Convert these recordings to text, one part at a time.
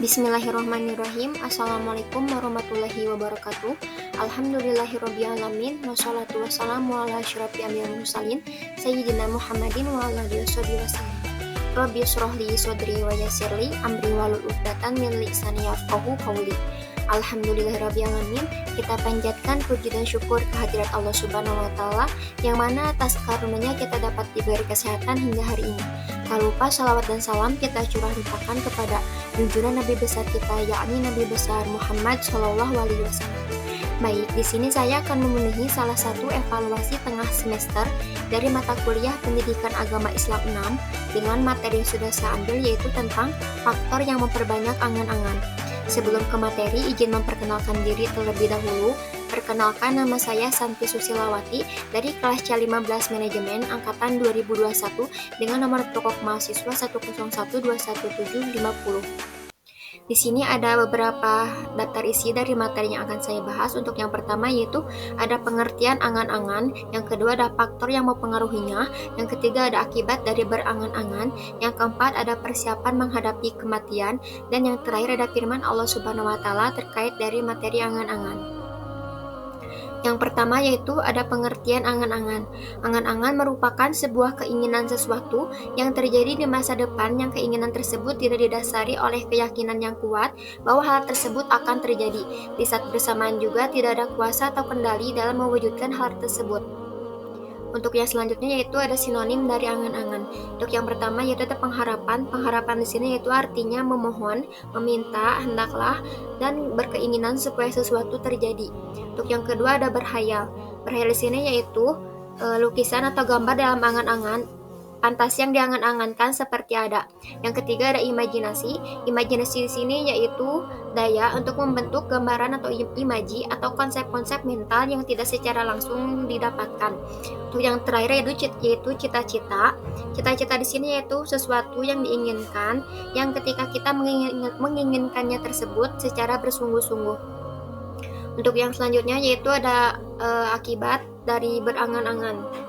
Bismillahirrahmanirrahim. Assalamualaikum warahmatullahi wabarakatuh. Alhamdulillahirrabbilalamin. Wassalatu wassalamu ala asyrafil anbiya'i wal mursalin sayyidina Muhammadin wa ala alihi wasallam. Rabbi shrah li sadri wa yassir li amri wahlul 'uqdatam min lisani yafqahu qawli. Alhamdulillahirrabbilalamin. Kita panjatkan puji dan syukur kehadirat Allah Subhanahu wa taala yang mana atas karunia kita dapat diberi kesehatan hingga hari ini. Tak lupa salawat dan salam kita curahkan kepada junjungan Nabi besar kita, yakni Nabi besar Muhammad Shallallahu Alaihi Wasallam. Baik, di sini saya akan memenuhi salah satu evaluasi tengah semester dari mata kuliah Pendidikan Agama Islam 6 dengan materi yang sudah saya ambil, yaitu tentang faktor yang memperbanyak angan-angan. Sebelum ke materi, izin memperkenalkan diri terlebih dahulu. Perkenalkan, nama saya Santi Susilawati dari kelas C15 Manajemen Angkatan 2021 dengan nomor pokok mahasiswa 101211750. Di sini ada beberapa daftar isi dari materi yang akan saya bahas. Untuk yang pertama yaitu ada pengertian angan-angan, yang kedua ada faktor yang mempengaruhinya, yang ketiga ada akibat dari berangan-angan, yang keempat ada persiapan menghadapi kematian, dan yang terakhir ada firman Allah Subhanahu wa taala terkait dari materi angan-angan. Yang pertama yaitu ada pengertian angan-angan. Angan-angan merupakan sebuah keinginan sesuatu yang terjadi di masa depan, yang keinginan tersebut tidak didasari oleh keyakinan yang kuat bahwa hal tersebut akan terjadi. Di saat bersamaan juga tidak ada kuasa atau kendali dalam mewujudkan hal tersebut. Untuk yang selanjutnya yaitu ada sinonim dari angan-angan. Untuk yang pertama yaitu ada pengharapan. Pengharapan di sini yaitu artinya memohon, meminta, hendaklah, dan berkeinginan supaya sesuatu terjadi. Untuk yang kedua ada berhayal. Berhayal di sini yaitu lukisan atau gambar dalam angan-angan, fantasi yang diangan-angankan seperti ada. Yang ketiga ada imajinasi. Imajinasi di sini yaitu daya untuk membentuk gambaran atau imaji atau konsep-konsep mental yang tidak secara langsung didapatkan. Untuk yang terakhir yaitu cita-cita. Cita-cita di sini yaitu sesuatu yang diinginkan, yang ketika kita menginginkannya tersebut secara bersungguh-sungguh. Untuk yang selanjutnya yaitu ada akibat dari berangan-angan.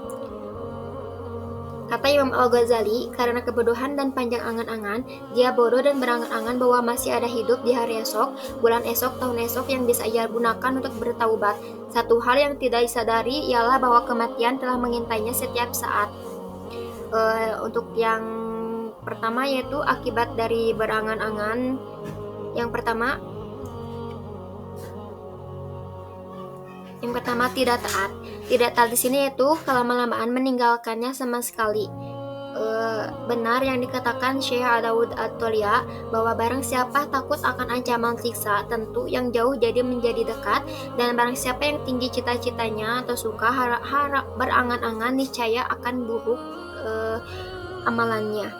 Kata Imam Al-Ghazali, karena kebodohan dan panjang angan-angan, dia bodoh dan berangan-angan bahwa masih ada hidup di hari esok, bulan esok, tahun esok yang bisa ia gunakan untuk bertaubat. Satu hal yang tidak disadari ialah bahwa kematian telah mengintainya setiap saat. Untuk yang pertama yaitu akibat dari berangan-angan. Yang pertama tidak taat. Tidak taat di sini yaitu lama-lamaan meninggalkannya sama sekali. Benar yang dikatakan Syekh Daud At-Tolia bahwa barang siapa takut akan ancaman siksa, tentu yang jauh jadi menjadi dekat, dan barang siapa yang tinggi cita-citanya atau suka harap berangan-angan, niscaya akan buruk amalannya.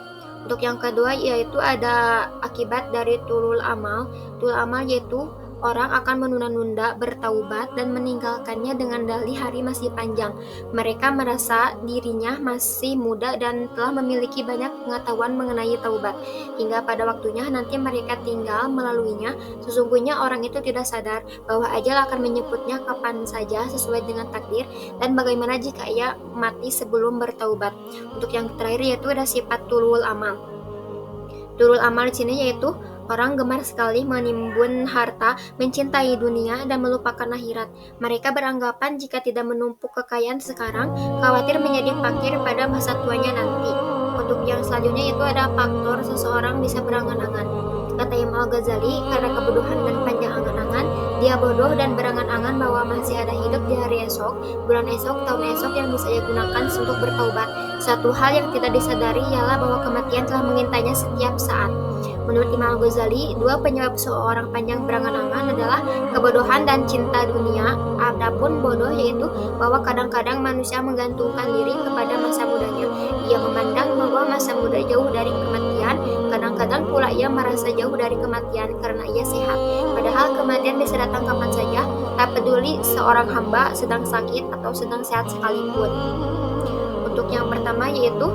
Untuk yang kedua yaitu ada akibat dari tulul amal. Tulul amal yaitu orang akan menunda-nunda bertaubat dan meninggalkannya dengan dalih hari masih panjang. Mereka merasa dirinya masih muda dan telah memiliki banyak pengetahuan mengenai taubat. Hingga pada waktunya nanti mereka tinggal melaluinya. Sesungguhnya orang itu tidak sadar bahwa ajal akan menyebutnya kapan saja sesuai dengan takdir, dan bagaimana jika ia mati sebelum bertaubat. Untuk yang terakhir yaitu ada sifat tulul amal. Tulul amal di sini yaitu orang gemar sekali menimbun harta, mencintai dunia, dan melupakan akhirat. Mereka beranggapan jika tidak menumpuk kekayaan sekarang, khawatir menjadi fakir pada masa tuanya nanti. Untuk yang selanjutnya itu ada faktor seseorang bisa berangan-angan. Kata Imam Al-Ghazali, karena kebodohan dan panjang angan-angan, dia bodoh dan berangan-angan bahwa masih ada hidup di hari esok, bulan esok, tahun esok yang bisa ia gunakan untuk bertaubat. Satu hal yang tidak disadari ialah bahwa kematian telah mengintainya setiap saat. Menurut Imam Al-Ghazali, dua penyebab seorang panjang berangan-angan adalah kebodohan dan cinta dunia. Adapun bodoh yaitu bahwa kadang-kadang manusia menggantungkan diri kepada masa mudanya. Ia memandang bahwa masa muda jauh dari kematian. Kadang-kadang pula ia merasa jauh dari kematian karena ia sehat. Padahal kematian bisa datang kapan saja, tak peduli seorang hamba sedang sakit atau sedang sehat sekalipun. Untuk yang pertama yaitu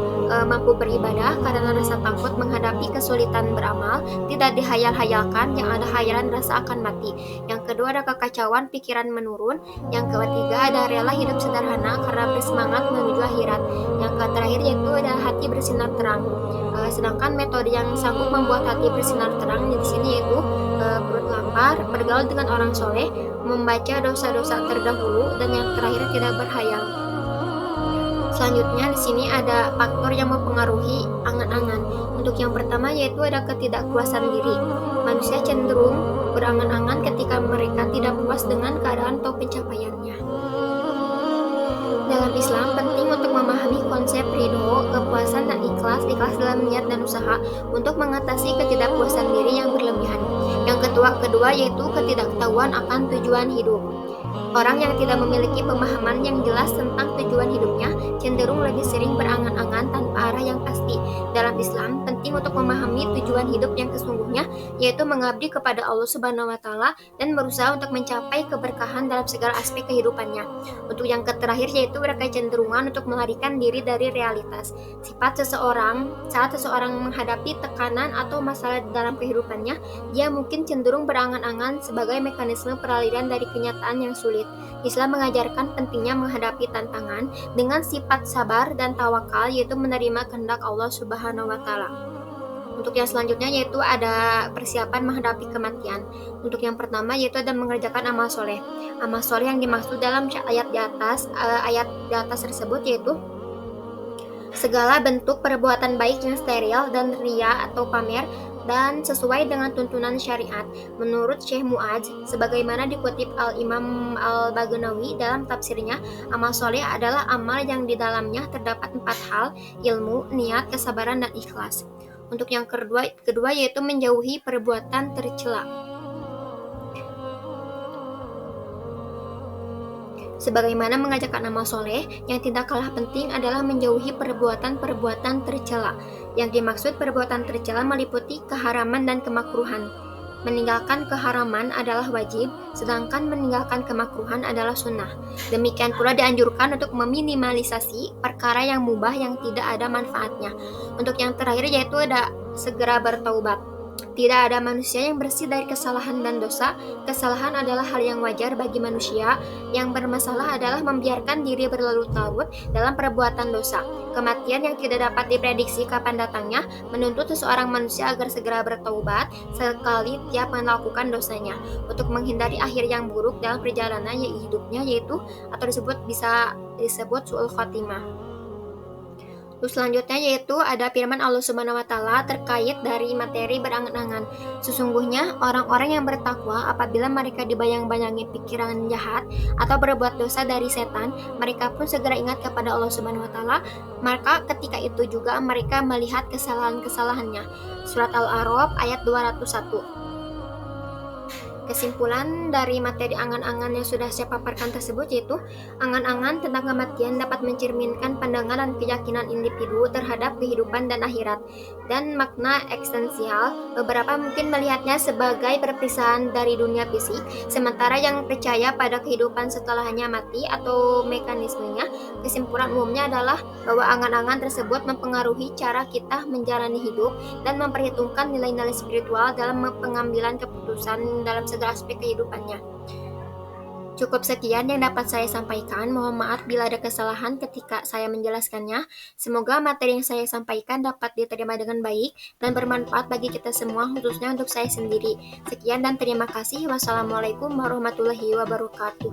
mampu beribadah karena rasa takut menghadapi kesulitan beramal, tidak dihayal-hayalkan, yang ada hayalan rasa akan mati. Yang kedua ada kekacauan pikiran menurun. Yang ketiga ada rela hidup sederhana karena bersemangat menuju akhirat. Yang terakhir yaitu ada hati bersinar terang. Sedangkan metode yang sanggup membuat hati bersinar terang di sini yaitu perut lapar, bergaul dengan orang soleh, membaca dosa-dosa terdahulu, dan yang terakhir tidak berhayal. Selanjutnya di sini ada faktor yang mempengaruhi angan-angan. Untuk yang pertama yaitu ada ketidakpuasan diri. Manusia cenderung berangan-angan ketika mereka tidak puas dengan keadaan atau pencapaiannya. Dalam Islam, penting untuk memahami konsep ridho, kepuasan, dan ikhlas dalam niat dan usaha untuk mengatasi ketidakpuasan diri yang berlebihan. Yang kedua yaitu ketidaktahuan akan tujuan hidup. Orang yang tidak memiliki pemahaman yang jelas tentang tujuan hidupnya cenderung lebih sering berangan-angan tanpa arah yang pasti. Dalam Islam, penting untuk memahami tujuan hidup yang sesungguhnya, yaitu mengabdi kepada Allah Subhanahu wa Ta'ala dan berusaha untuk mencapai keberkahan dalam segala aspek kehidupannya. Untuk yang terakhir yaitu berkecenderungan untuk melarikan diri dari realitas. Saat seseorang menghadapi tekanan atau masalah dalam kehidupannya, dia mungkin cenderung berangan-angan sebagai mekanisme peralihan dari kenyataan yang sulit. Islam mengajarkan pentingnya menghadapi tantangan dengan sifat sabar dan tawakal, yaitu menerima kehendak Allah Subhanahu wa Ta'ala. Untuk yang selanjutnya yaitu ada persiapan menghadapi kematian. Untuk yang pertama yaitu ada mengerjakan amal soleh. Amal soleh yang dimaksud dalam ayat di atas tersebut yaitu segala bentuk perbuatan baik yang steril dan ria atau pamer dan sesuai dengan tuntunan syariat. Menurut Syekh Mu'adz, sebagaimana dikutip Al-Imam Al-Baghawi dalam tafsirnya, amal soleh adalah amal yang di dalamnya terdapat 4 hal: ilmu, niat, kesabaran, dan ikhlas. Untuk yang kedua yaitu menjauhi perbuatan tercela. Sebagaimana mengajarkan amal soleh, yang tidak kalah penting adalah menjauhi perbuatan-perbuatan tercela. Yang dimaksud perbuatan tercela meliputi keharaman dan kemakruhan. Meninggalkan keharaman adalah wajib, sedangkan meninggalkan kemakruhan adalah sunnah. Demikian pula dianjurkan untuk meminimalisasi perkara yang mubah yang tidak ada manfaatnya. Untuk yang terakhir yaitu ada segera bertaubat. Tidak ada manusia yang bersih dari kesalahan dan dosa. Kesalahan adalah hal yang wajar bagi manusia. Yang bermasalah adalah membiarkan diri berlarut-larut dalam perbuatan dosa. Kematian yang tidak dapat diprediksi kapan datangnya menuntut seseorang manusia agar segera bertaubat sekali tiap melakukan dosanya, untuk menghindari akhir yang buruk dalam perjalanan hidupnya, yaitu atau bisa disebut su'ul khotimah. Terus selanjutnya yaitu ada firman Allah Subhanahu wa Ta'ala terkait dari materi berangan-angan. Sesungguhnya orang-orang yang bertakwa apabila mereka dibayang-bayangi pikiran jahat atau berbuat dosa dari setan, mereka pun segera ingat kepada Allah Subhanahu wa Ta'ala, maka ketika itu juga mereka melihat kesalahan-kesalahannya. Surat Al-A'raf ayat 201. Kesimpulan dari materi angan-angan yang sudah saya paparkan tersebut yaitu angan-angan tentang kematian dapat mencerminkan pandangan dan keyakinan individu terhadap kehidupan dan akhirat dan makna eksistensial. Beberapa mungkin melihatnya sebagai perpisahan dari dunia fisik, sementara yang percaya pada kehidupan setelahnya mati atau mekanismenya. Kesimpulan umumnya adalah bahwa angan-angan tersebut mempengaruhi cara kita menjalani hidup dan memperhitungkan nilai-nilai spiritual dalam pengambilan keputusan dalam segala aspek kehidupannya. Cukup sekian yang dapat saya sampaikan. Mohon maaf bila ada kesalahan ketika saya menjelaskannya. Semoga materi yang saya sampaikan dapat diterima dengan baik dan bermanfaat bagi kita semua, khususnya untuk saya sendiri. Sekian dan terima kasih. Wassalamualaikum warahmatullahi wabarakatuh.